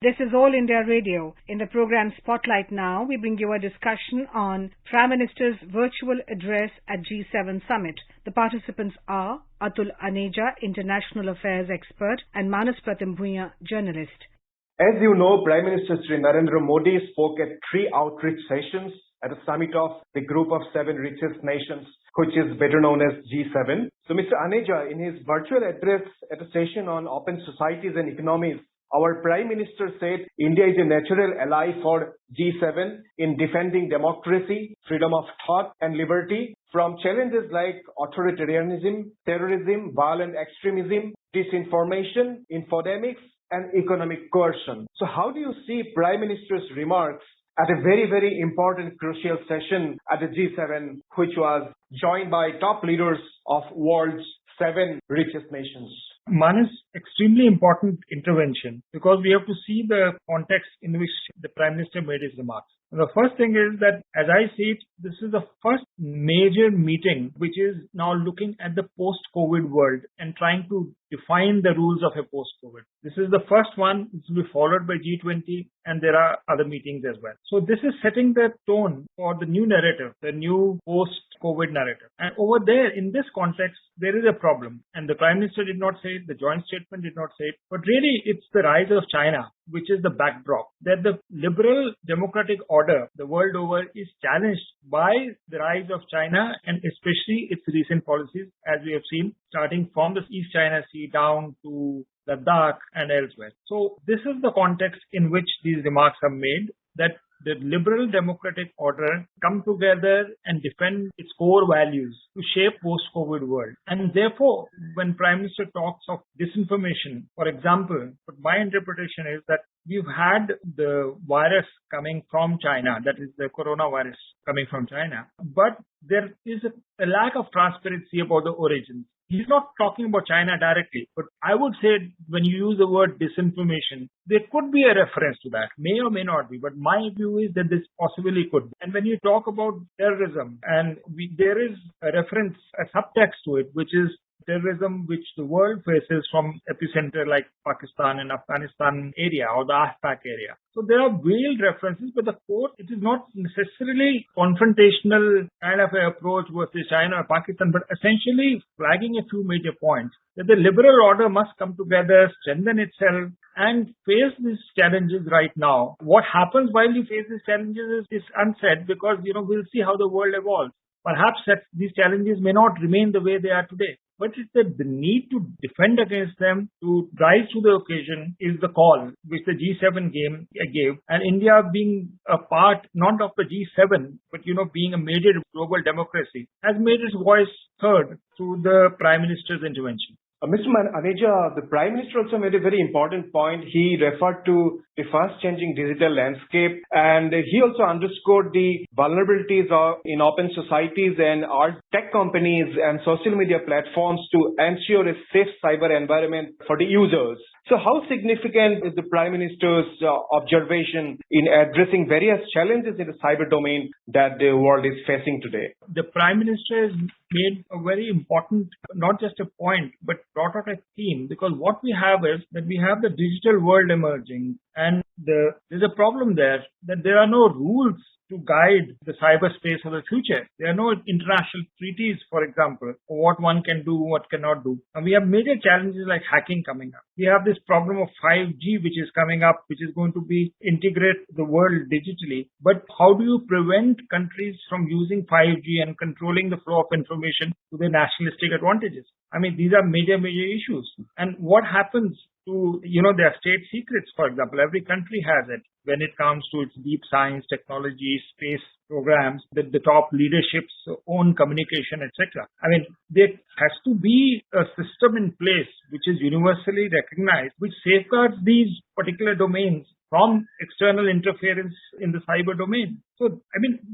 This is All India Radio. In the program Spotlight Now, we bring you a discussion on Prime Minister's virtual address at G7 Summit. The participants are Atul Aneja, International Affairs expert, and Manas Pratim Bhuiyan, journalist. As you know, Prime Minister Sri Narendra Modi spoke at 3 outreach sessions at a summit of the Group of 7 Richest Nations, which is better known as G7. So Mr. Aneja, in his virtual address at a session on open societies and economies, our Prime Minister said India is a natural ally for G7 in defending democracy, freedom of thought and liberty from challenges like authoritarianism, terrorism, violent extremism, disinformation, infodemics, and economic coercion. So how do you see Prime Minister's remarks at a very, very important crucial session at the G7, which was joined by top leaders of world's 7 richest nations? Manas, extremely important intervention because we have to see the context in which the Prime Minister made his remarks. The first thing is that, as I see it, this is the first major meeting which is now looking at the post-COVID world and trying to define the rules of a post-COVID. This is the first one. This will be followed by G20, and there are other meetings as well. So this is setting the tone for the new narrative, the new post-COVID narrative. And over there, in this context, there is a problem. And the Prime Minister did not say it, the joint statement did not say it, but really it's the rise of China, which is the backdrop, that the liberal democratic order the world over is challenged by the rise of China and especially its recent policies, as we have seen, starting from the East China Sea down to Ladakh and elsewhere. So this is the context in which these remarks are made, that the liberal democratic order come together and defend its core values to shape post-COVID world. And therefore, when Prime Minister talks of disinformation, for example, but my interpretation is that we've had the virus coming from China, that is the coronavirus coming from China, but there is a lack of transparency about the origins. He's not talking about China directly, but I would say when you use the word disinformation, there could be a reference to that, may or may not be, but my view is that this possibly could be. And when you talk about terrorism, and there is a reference, a subtext to it, which is terrorism which the world faces from epicenter like Pakistan and Afghanistan area or the AFPAC area. So there are veiled references, but the core, it is not necessarily confrontational kind of an approach versus China or Pakistan, but essentially flagging a few major points that the liberal order must come together, strengthen itself, and face these challenges right now. What happens while you face these challenges is unsaid because, we'll see how the world evolves. Perhaps that these challenges may not remain the way they are today. But it's the need to defend against them, to rise to the occasion is the call which the G7 gave. And India being a part, not of the G7, but, being a major global democracy, has made its voice heard through the Prime Minister's intervention. Mr. Aneja, the Prime Minister also made a very important point. He referred to the fast-changing digital landscape, and he also underscored the vulnerabilities in open societies and our tech companies and social media platforms to ensure a safe cyber environment for the users. So how significant is the Prime Minister's observation in addressing various challenges in the cyber domain that the world is facing today? The Prime Minister has made a very important, not just a point, but brought out a theme, because what we have is that we have the digital world emerging, and there's a problem there that there are no rules to guide the cyberspace of the future. There are no international treaties, for example, for what one can do, what cannot do. And we have major challenges like hacking coming up. We have this problem of 5G, which is coming up, which is going to integrate the world digitally. But how do you prevent countries from using 5G and controlling the flow of information to their nationalistic advantages? I mean, these are major issues. And what happens to, their state secrets, for example? Every country has it when it comes to its deep science, technology, space programs, the top leadership's own communication, etc. I mean, there has to be a system in place which is universally recognized, which safeguards these particular domains from external interference in the cyber domain. So,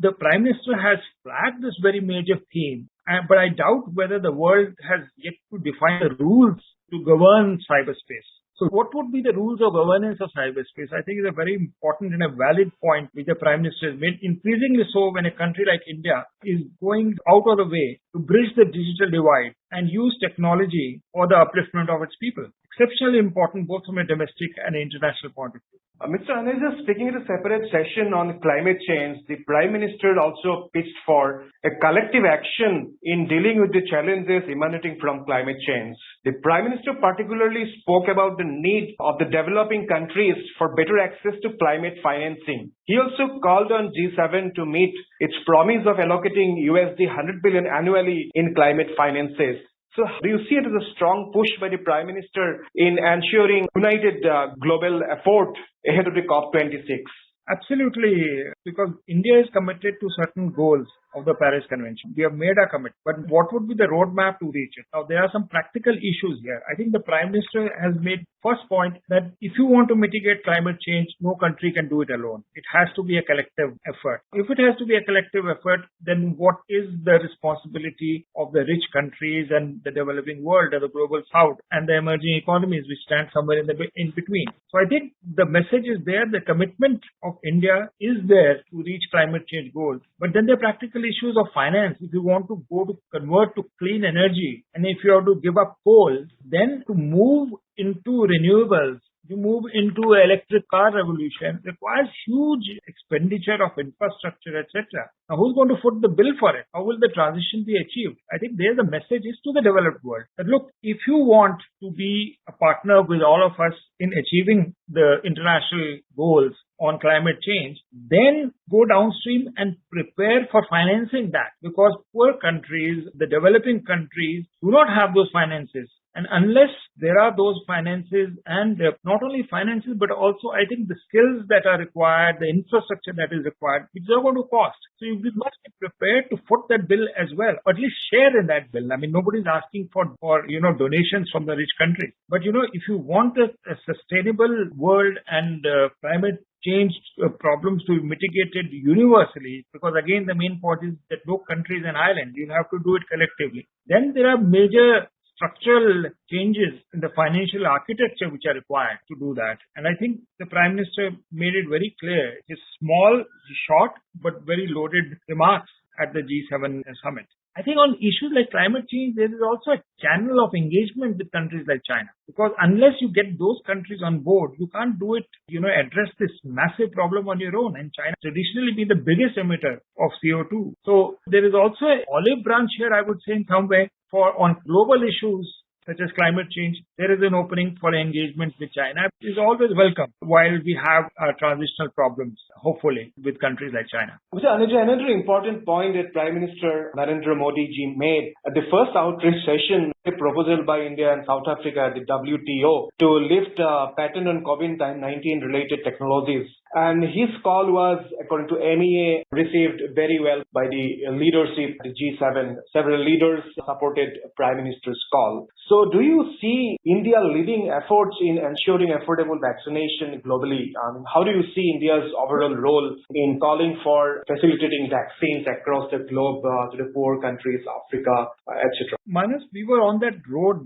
the Prime Minister has flagged this very major theme, but I doubt whether the world has yet to define the rules to govern cyberspace. So what would be the rules of governance of cyberspace? I think is a very important and a valid point which the Prime Minister has made, increasingly so when a country like India is going out of the way to bridge the digital divide and use technology for the upliftment of its people. Exceptionally important both from a domestic and international point of view. Mr. Aneja, speaking at a separate session on climate change, the Prime Minister also pitched for a collective action in dealing with the challenges emanating from climate change. The Prime Minister particularly spoke about the need of the developing countries for better access to climate financing. He also called on G7 to meet its promise of allocating $100 billion annually in climate finances. So do you see it as a strong push by the Prime Minister in ensuring united global effort ahead of the COP26? Absolutely, because India is committed to certain goals of the Paris Convention. We have made a commitment, but what would be the roadmap to reach it? Now, there are some practical issues here. I think the Prime Minister has made first point that if you want to mitigate climate change, no country can do it alone. It has to be a collective effort. If it has to be a collective effort, then what is the responsibility of the rich countries and the developing world or the global south and the emerging economies which stand somewhere in between? So I think the message is there, the commitment of India is there to reach climate change goals, but then there are practical issues of finance. If you want to go to convert to clean energy and if you have to give up coal, then to move into renewables, you move into electric car revolution requires huge expenditure of infrastructure, etc. Now, who's going to foot the bill for it? How will the transition be achieved? I think there the message is to the developed world that look, if you want to be a partner with all of us in achieving the international goals on climate change, then go downstream and prepare for financing that, because poor countries, the developing countries, do not have those finances. And unless there are those finances, and not only finances, but also I think the skills that are required, the infrastructure that is required, which are going to cost. So you must be prepared to foot that bill as well, or at least share in that bill. I mean, nobody's asking for donations from the rich countries. But if you want a sustainable world and climate change problems to be mitigated universally, because again the main point is that no country is an island. You have to do it collectively. Then there are major structural changes in the financial architecture which are required to do that. And I think the Prime Minister made it very clear. His small, short, but very loaded remarks at the G7 summit. I think on issues like climate change, there is also a channel of engagement with countries like China. Because unless you get those countries on board, you can't do it, address this massive problem on your own. And China traditionally been the biggest emitter of CO2. So there is also an olive branch here, I would say, in some way, on global issues such as climate change. There is an opening for engagement with China. It is always welcome while we have transitional problems, hopefully, with countries like China. Mr. Anuja, another important point that Prime Minister Narendra Modi ji made at the first outreach session, a proposal by India and South Africa at the WTO to lift a patent on COVID-19 related technologies. And his call was, according to MEA, received very well by the leadership at the G7. Several leaders supported Prime Minister's call. So do you see India leading efforts in ensuring affordable vaccination globally? How do you see India's overall role in calling for facilitating vaccines across the globe to the poor countries, Africa, etc.? Manas, we were on that road,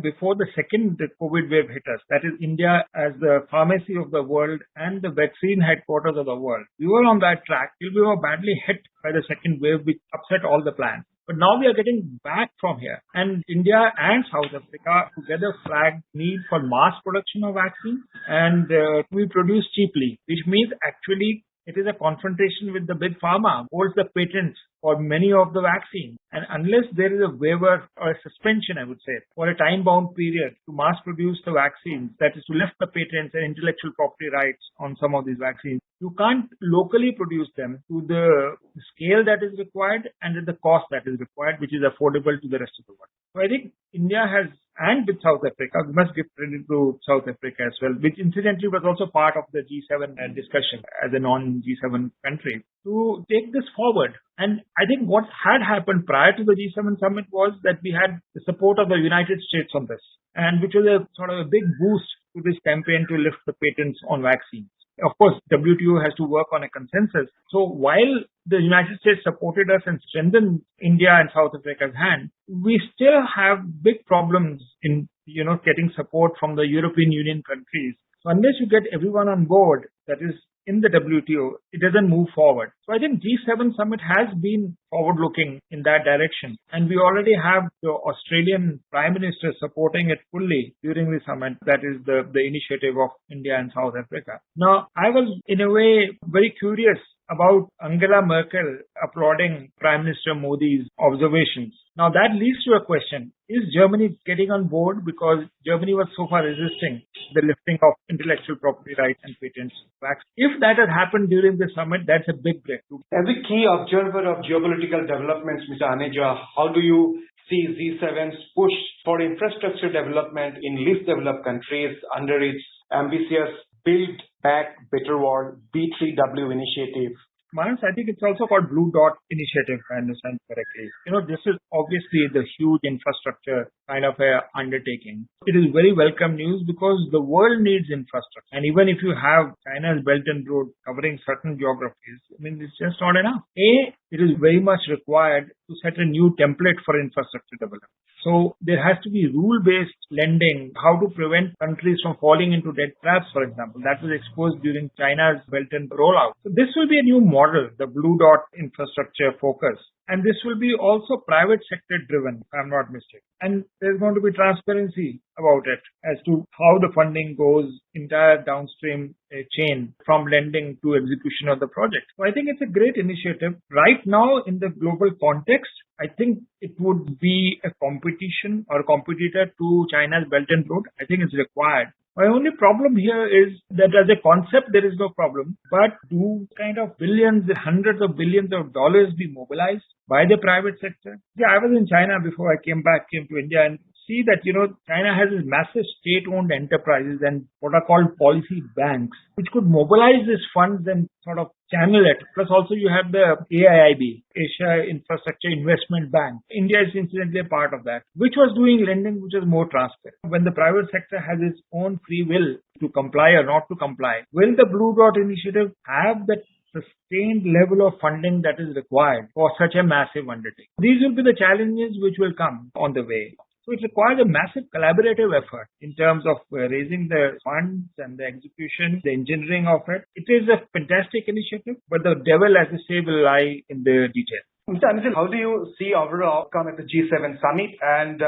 before the second COVID wave hit us. That is India as the pharmacy of the world and the vaccine headquarters of the world. We were on that track till we were badly hit by the second wave, which upset all the plans. But now we are getting back from here. And India and South Africa together flagged need for mass production of vaccines and to be produced cheaply, which means actually it is a confrontation with the big pharma, holds the patents for many of the vaccines. And unless there is a waiver or a suspension, I would say, for a time-bound period to mass produce the vaccines, that is to lift the patents and intellectual property rights on some of these vaccines, you can't locally produce them to the scale that is required and at the cost that is required, which is affordable to the rest of the world. So I think India has, and with South Africa, we must give credit to South Africa as well, which incidentally was also part of the G7 discussion as a non-G7 country, to take this forward. And I think what had happened prior to the G7 summit was that we had the support of the United States on this, and which was a sort of a big boost to this campaign to lift the patents on vaccines. Of course, WTO has to work on a consensus. So while the United States supported us and strengthened India and South Africa's hand, we still have big problems in, getting support from the European Union countries. So unless you get everyone on board, that is in the WTO, it doesn't move forward. So I think G7 summit has been forward-looking in that direction. And we already have the Australian Prime Minister supporting it fully during the summit. That is the initiative of India and South Africa. Now, I was in a way very curious about Angela Merkel applauding Prime Minister Modi's observations. Now that leads to a question. Is Germany getting on board because Germany was so far resisting the lifting of intellectual property rights and patents tax? If that had happened during the summit, that's a big breakthrough. As a key observer of geopolitical developments, Mr. Aneja, how do you see G7's push for infrastructure development in least developed countries under its ambitious Build Back Better World B3W initiative? Manas, I think it's also called Blue Dot Initiative, if I understand correctly. This is obviously the huge infrastructure kind of a undertaking. It is very welcome news because the world needs infrastructure. And even if you have China's Belt and Road covering certain geographies, it's just not enough. It is very much required to set a new template for infrastructure development. So there has to be rule-based lending, how to prevent countries from falling into debt traps, for example. That was exposed during China's Belt and rollout. So this will be a new model, the Blue Dot infrastructure focus. And this will be also private sector driven, if I'm not mistaken. And there's going to be transparency about it as to how the funding goes, entire downstream chain from lending to execution of the project. So I think it's a great initiative. Right now, in the global context, I think it would be a competition or a competitor to China's Belt and Road. I think it's required. My only problem here is that as a concept, there is no problem. But do kind of billions, hundreds of billions of dollars be mobilized by the private sector? Yeah, I was in China before I came to India and see that, China has these massive state-owned enterprises and what are called policy banks, which could mobilize these funds and sort of channel it. Plus also you have the AIIB, Asia Infrastructure Investment Bank. India is incidentally a part of that, which was doing lending, which was more transparent. When the private sector has its own free will to comply or not to comply, will the Blue Dot initiative have that sustained level of funding that is required for such a massive undertaking? These will be the challenges which will come on the way. So it requires a massive collaborative effort in terms of raising the funds and the execution, the engineering of it. It is a fantastic initiative, but the devil, as they say, will lie in the detail. Mr. Anil, how do you see overall outcome at the G7 summit? And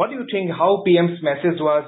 what do you think how PM's message was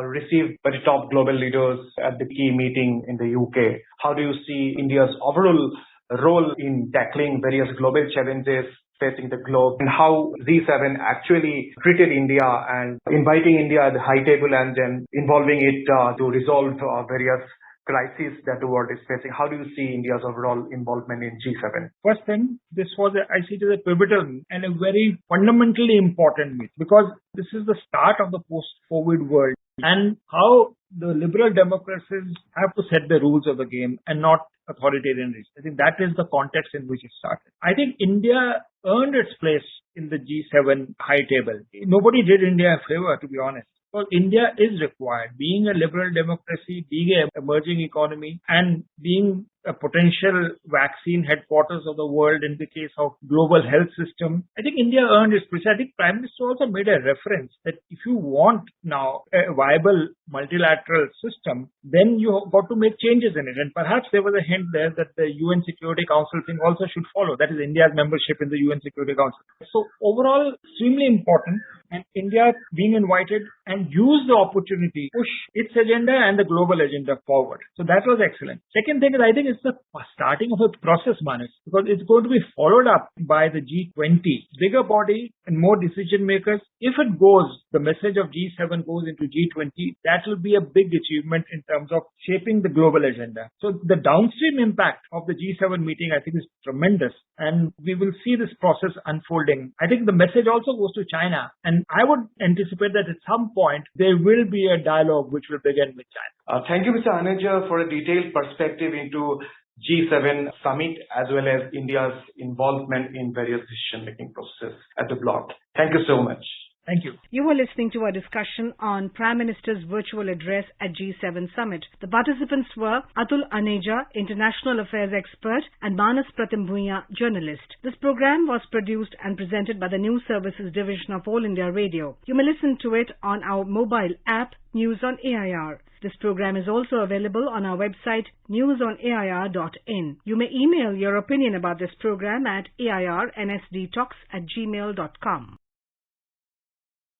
received by the top global leaders at the key meeting in the UK? How do you see India's overall role in tackling various global challenges facing the globe, and how G7 actually treated India and inviting India at the high table and then involving it to resolve various crises that the world is facing? How do you see India's overall involvement in G7? First thing, I see it as a pivotal and a very fundamentally important meeting because this is the start of the post-COVID world and how the liberal democracies have to set the rules of the game and not authoritarian regimes. I think that is the context in which it started. I think India earned its place in the G7 high table. Nobody did India a favor, to be honest. Because India is required, being a liberal democracy, being an emerging economy, and being a potential vaccine headquarters of the world in the case of global health system. I think India earned its place. I think Prime Minister also made a reference that if you want now a viable multilateral system, then you have got to make changes in it. And perhaps there was a hint there that the UN Security Council thing also should follow. That is India's membership in the UN Security Council. So overall, extremely important. And India being invited and use the opportunity, push its agenda and the global agenda forward. So that was excellent. Second thing is, I think it's the starting of a process, Manas, because it's going to be followed up by the G20, bigger body and more decision makers. If it goes, the message of G7 goes into G20, that will be a big achievement in terms of shaping the global agenda. So the downstream impact of the G7 meeting, I think, is tremendous. And we will see this process unfolding. I think the message also goes to China. And I would anticipate that at some point, there will be a dialogue which will begin with China. Thank you, Mr. Aneja, for a detailed perspective into G7 summit as well as India's involvement in various decision-making processes at the bloc. Thank you so much. Thank you. You were listening to a discussion on Prime Minister's virtual address at G7 Summit. The participants were Atul Aneja, International Affairs expert, and Manas Pratim Bhuiya, journalist. This program was produced and presented by the News Services Division of All India Radio. You may listen to it on our mobile app, News on AIR. This program is also available on our website, newsonair.in. You may email your opinion about this program at airnsdtalks@gmail.com.